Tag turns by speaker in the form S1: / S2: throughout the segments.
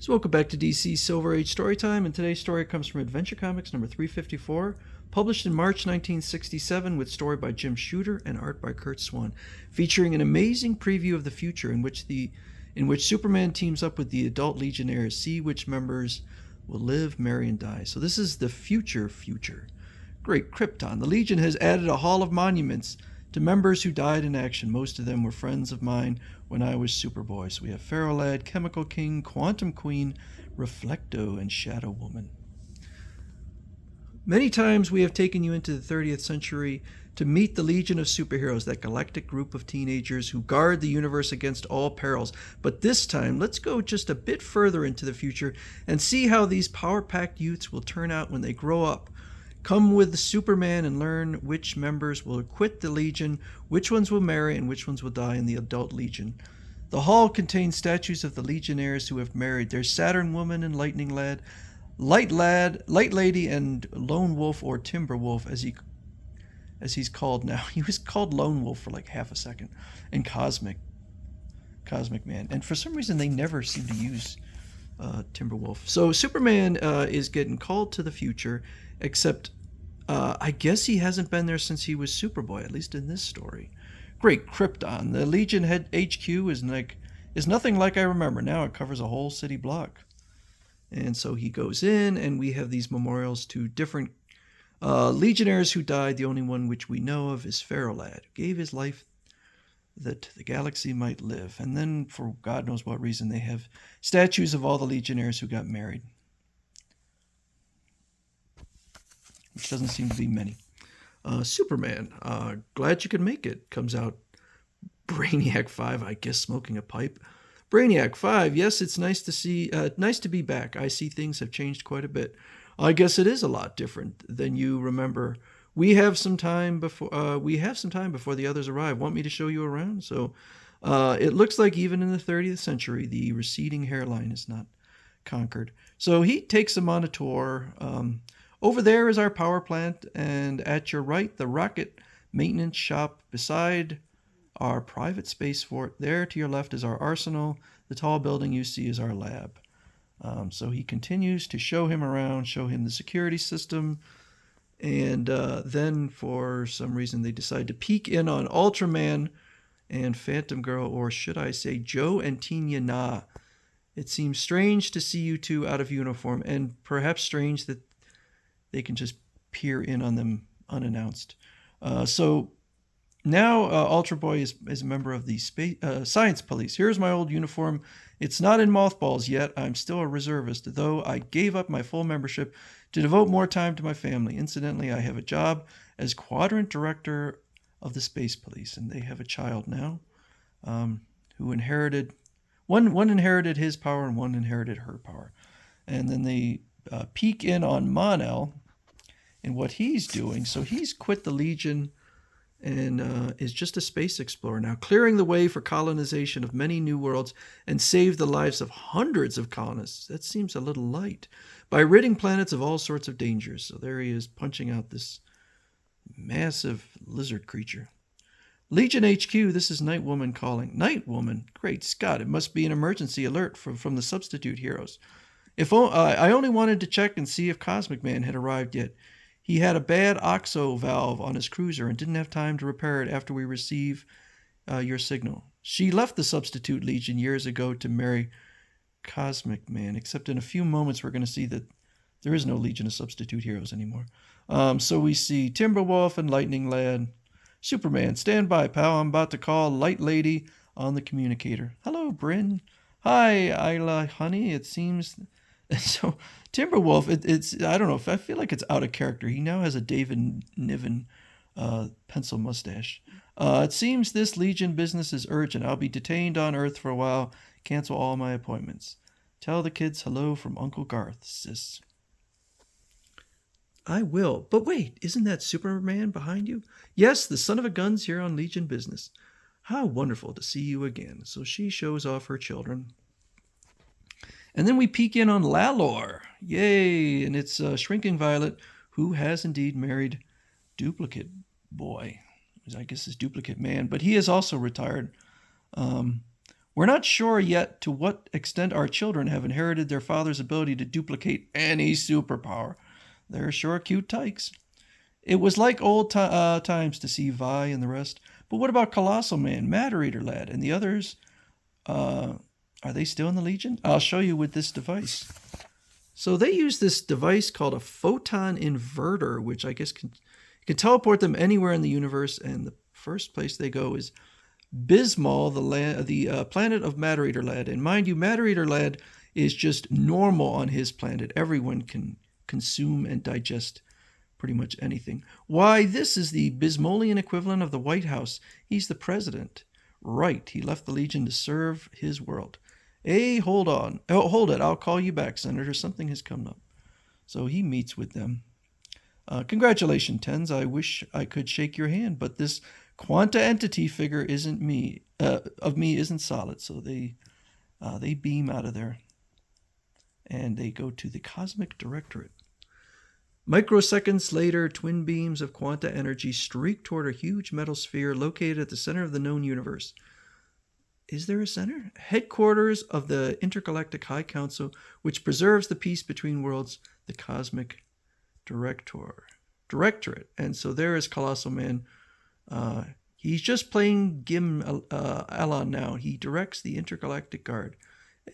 S1: So welcome back to DC Silver Age Storytime, and today's story comes from Adventure Comics number 354, published in March 1967 with story by Jim Shooter and art by Kurt Swan, featuring an amazing preview of the future in which Superman teams up with the adult Legionnaires, see which members will live, marry, and die. So this is the future. Great Krypton. The Legion has added a hall of monuments to members who died in action. Most of them were friends of mine when I was Superboy. So we have Pharaoh Lad, Chemical King, Quantum Queen, Reflecto, and Shadow Woman. Many times we have taken you into the 30th century to meet the Legion of Superheroes, that galactic group of teenagers who guard the universe against all perils. But this time, let's go just a bit further into the future and see how these power-packed youths will turn out when they grow up. Come with Superman and learn which members will quit the Legion, which ones will marry, and which ones will die in the adult Legion. The hall contains statues of the Legionnaires who have married. There's Saturn Woman and Lightning Lad, Light Lady, and Lone Wolf, or Timber Wolf, as he's called now. He was called Lone Wolf for like half a second, and Cosmic Man. And for some reason, they never seem to use Timberwolf. So Superman is getting called to the future, except I guess he hasn't been there since he was Superboy, at least in this story. Great Krypton. The Legion head HQ is nothing like I remember. Now it covers a whole city block. And so he goes in, and we have these memorials to different Legionnaires who died. The only one which we know of is Pharaoh Lad, who gave his life that the galaxy might live. And then, for God knows what reason, they have statues of all the Legionnaires who got married, which doesn't seem to be many. Superman, glad you could make it, comes out. Brainiac 5, I guess, smoking a pipe. Brainiac 5, yes, it's nice to be back. I see things have changed quite a bit. I guess it is a lot different than you remember. We have some time before the others arrive. Want me to show you around? So it looks like even in the 30th century, the receding hairline is not conquered. So he takes them on a tour. Over there is our power plant, and at your right, the rocket maintenance shop. Beside our private spaceport, there to your left is our arsenal. The tall building you see is our lab. So he continues to show him around, show him the security system. And then, for some reason, they decide to peek in on Ultraman and Phantom Girl, or should I say Joe and Tina Na. It seems strange to see you two out of uniform, and perhaps strange that they can just peer in on them unannounced. So now Ultra Boy is a member of the Science Police. Here's my old uniform. It's not in mothballs yet. I'm still a reservist, though I gave up my full membership to devote more time to my family. Incidentally, I have a job as quadrant director of the Space Police, and they have a child now who inherited... One inherited his power and one inherited her power. And then they peek in on Mon-El and what he's doing. So he's quit the Legion and is just a space explorer now, clearing the way for colonization of many new worlds and save the lives of hundreds of colonists. That seems a little light. By ridding planets of all sorts of dangers. So there he is, punching out this massive lizard creature. Legion HQ, this is Night Woman calling. Night Woman? Great Scott, it must be an emergency alert from the substitute heroes. I only wanted to check and see if Cosmic Man had arrived yet. He had a bad OXO valve on his cruiser and didn't have time to repair it after we received your signal. She left the Substitute Legion years ago to marry Cosmic Man, except in a few moments we're going to see that there is no Legion of Substitute Heroes anymore. So we see Timberwolf and Lightning Lad. Superman, stand by, pal. I'm about to call Light Lady on the communicator. Hello, Bryn. Hi, Isla, honey. It seems... So, Timberwolf, it's I don't know, I feel like it's out of character. He now has a David Niven pencil mustache. It seems this Legion business is urgent. I'll be detained on Earth for a while. Cancel all my appointments. Tell the kids hello from Uncle Garth, sis. I will. But wait, isn't that Superman behind you? Yes, the son of a gun's here on Legion business. How wonderful to see you again. So she shows off her children. And then we peek in on Lalor. Yay! And it's Shrinking Violet, who has indeed married Duplicate Boy. I guess is Duplicate Man, but he is also retired. We're not sure yet to what extent our children have inherited their father's ability to duplicate any superpower. They're sure cute tykes. It was like old times to see Vi and the rest. But what about Colossal Man, Matter Eater Lad, and the others? Are they still in the Legion? I'll show you with this device. So they use this device called a photon inverter, which I guess can teleport them anywhere in the universe. And the first place they go is Bismol, the planet of Matter Eater Lad. And mind you, Matter Eater Lad is just normal on his planet. Everyone can consume and digest pretty much anything. Why, this is the Bismolian equivalent of the White House. He's the president. Right, he left the Legion to serve his world. Hey, hold on. Oh, hold it. I'll call you back, Senator. Something has come up. So he meets with them. Congratulations, Tens. I wish I could shake your hand, but this quanta entity figure isn't isn't solid. So they beam out of there, and they go to the Cosmic Directorate. Microseconds later, twin beams of quanta energy streak toward a huge metal sphere located at the center of the known universe. Is there a center? Headquarters of the Intergalactic High Council, which preserves the peace between worlds, the Cosmic Directorate. And so there is Colossal Man. He's just playing Gim Alon now. He directs the Intergalactic Guard.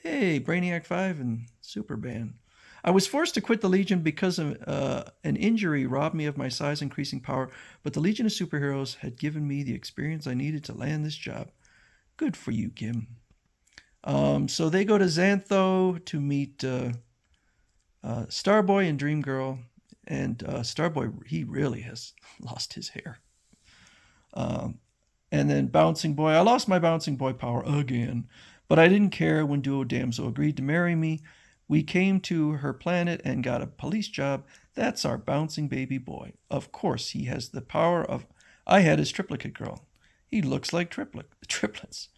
S1: Hey, Brainiac 5 and Superman. I was forced to quit the Legion because of an injury robbed me of my size-increasing power, but the Legion of Superheroes had given me the experience I needed to land this job. Good for you, Gim. So they go to Xantho to meet Starboy and Dreamgirl, and Starboy, he really has lost his hair. And then Bouncing Boy. I lost my Bouncing Boy power again, but I didn't care when Duo Damsel agreed to marry me. We came to her planet and got a police job. That's our bouncing baby boy. Of course, he has the power of... I had his triplicate girl. He looks like triplets.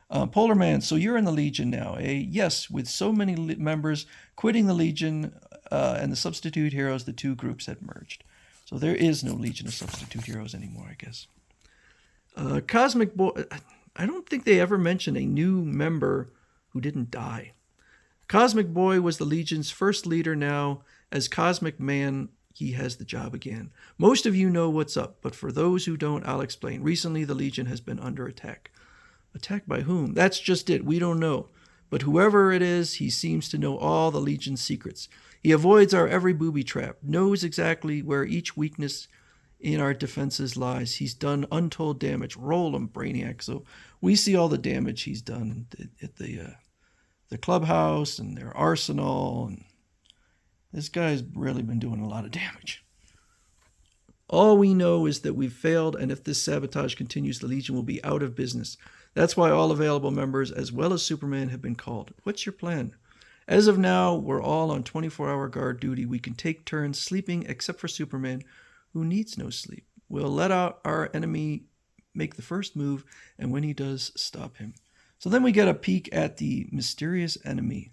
S1: Polar Man, so you're in the Legion now, eh? Yes, with so many members quitting the Legion and the Substitute Heroes, the two groups had merged. So there is no Legion of Substitute Heroes anymore, I guess. Cosmic Boy... I don't think they ever mentioned a new member who didn't die. Cosmic Boy was the Legion's first leader now. As Cosmic Man, he has the job again. Most of you know what's up, but for those who don't, I'll explain. Recently, the Legion has been under attack. Attacked by whom? That's just it. We don't know. But whoever it is, he seems to know all the Legion's secrets. He avoids our every booby trap, knows exactly where each weakness in our defenses lies. He's done untold damage. Roll him, Brainiac. So we see all the damage he's done at the clubhouse and their arsenal, and this guy's really been doing a lot of damage. All we know is that we've failed, and if this sabotage continues, the Legion will be out of business. That's why all available members, as well as Superman, have been called. What's your plan? As of now, we're all on 24-hour guard duty. We can take turns sleeping, except for Superman, who needs no sleep. We'll let out our enemy make the first move, and when he does, stop him. So then we get a peek at the mysterious enemy.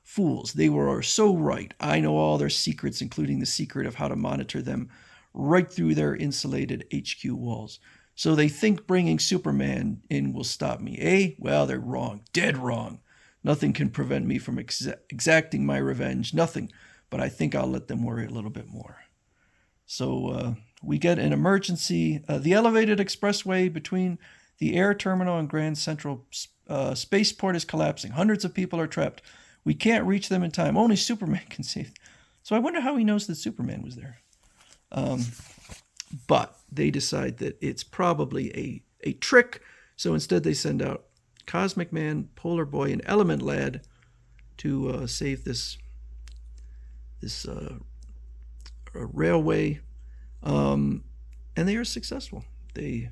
S1: Fools, they were so right. I know all their secrets, including the secret of how to monitor them right through their insulated HQ walls. So they think bringing Superman in will stop me, eh? Well, they're wrong. Dead wrong. Nothing can prevent me from exacting my revenge. Nothing. But I think I'll let them worry a little bit more. So we get an emergency. The elevated expressway between the air terminal and Grand Central Spaceport is collapsing. Hundreds of people are trapped. We can't reach them in time. Only Superman can save them. So I wonder how he knows that Superman was there. But they decide that it's probably a trick. So instead they send out Cosmic Man, Polar Boy, and Element Lad to save this railway. And they are successful. They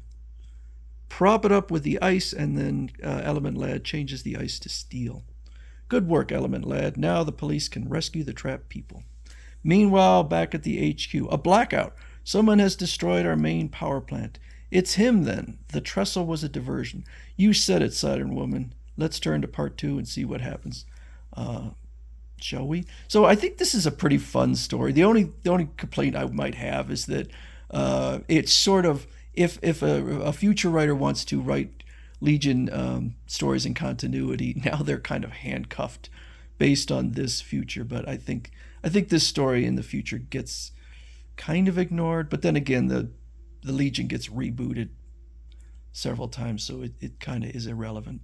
S1: prop it up with the ice, and then Element Lad changes the ice to steel. Good work, Element Lad. Now the police can rescue the trapped people. Meanwhile, back at the HQ, a blackout. Someone has destroyed our main power plant. It's him, then. The trestle was a diversion. You said it, Saturn Woman. Let's turn to part 2 and see what happens. Shall we? So I think this is a pretty fun story. The only complaint I might have is that it's sort of, if a future writer wants to write Legion stories in continuity. Now they're kind of handcuffed based on this future. But I think this story in the future gets kind of ignored. But then again, the Legion gets rebooted several times, so it kind of is irrelevant.